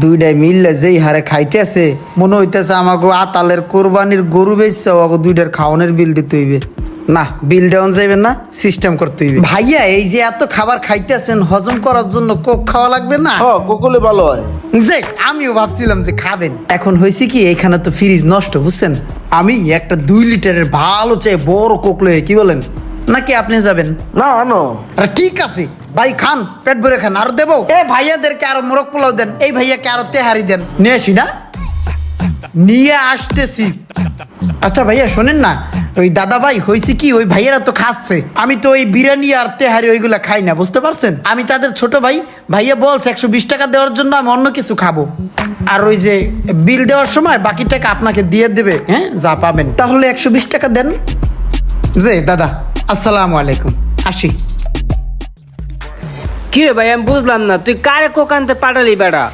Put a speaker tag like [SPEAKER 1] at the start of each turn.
[SPEAKER 1] দুইটাই মিললে যেই হারে খাইতেছে মনে হইতেছে আমাকে আতালের কোরবানির গরু বেচছে ওকে দুইটার খাওয়ানোর বিল দিতে হইবে। না, বিল দেওয়া যাইবে না, সিস্টেম করতে হইবে। ভাইয়া এই যে এত খাবার খাইতেছেন হজম করার জন্য কোক খাওয়া লাগবে না?
[SPEAKER 2] হ্যাঁ কোকলে ভালো হয়।
[SPEAKER 1] যে আমিও ভাবছিলাম যে খাবেন। এখন হয়েছে কি এখানে তো ফ্রিজ নষ্ট, বুঝছেন? আমি একটা 2 লিটারের ভালো চাই বড় কোক লয়ে, কি বলেন? নাকি আপনি যাবেন?
[SPEAKER 2] না আনো।
[SPEAKER 1] আরে ঠিক আছে ভাই, খান, পেট ভরে খান। আর দেবো এ ভাইয়াদেরকে আরো মোরগ পোলাও দেন, এই ভাইয়াকে আরো তেহারি দেন। নিয়ে আসি না, নিয়ে আসতেছি। আচ্ছা ভাইয়া শোনেন না, ওই দাদা ভাই হয়েছে কি ওই ভাইয়েরা তো খাচ্ছে, আমি তো ওই বিরিয়ানি আর তেহারি ওইগুলা খাই না, বুঝতে পারছেন? আমি তাদের ছোট ভাই, ভাইয়া বলছে 120 টাকা দেওয়ার জন্য আমি অন্য কিছু খাবো। আর ওই যে বিল দেওয়ার সময় বাকি টাকা আপনাকে দিয়ে দেবে, হ্যাঁ যা পাবেন। তাহলে 120 টাকা দেন। যে দাদা আসসালামু আলাইকুম, আসি।
[SPEAKER 3] কি রে ভাই, আমি বুঝলাম না, তুই কারে কোক আনতে পাঠালি বেড়া?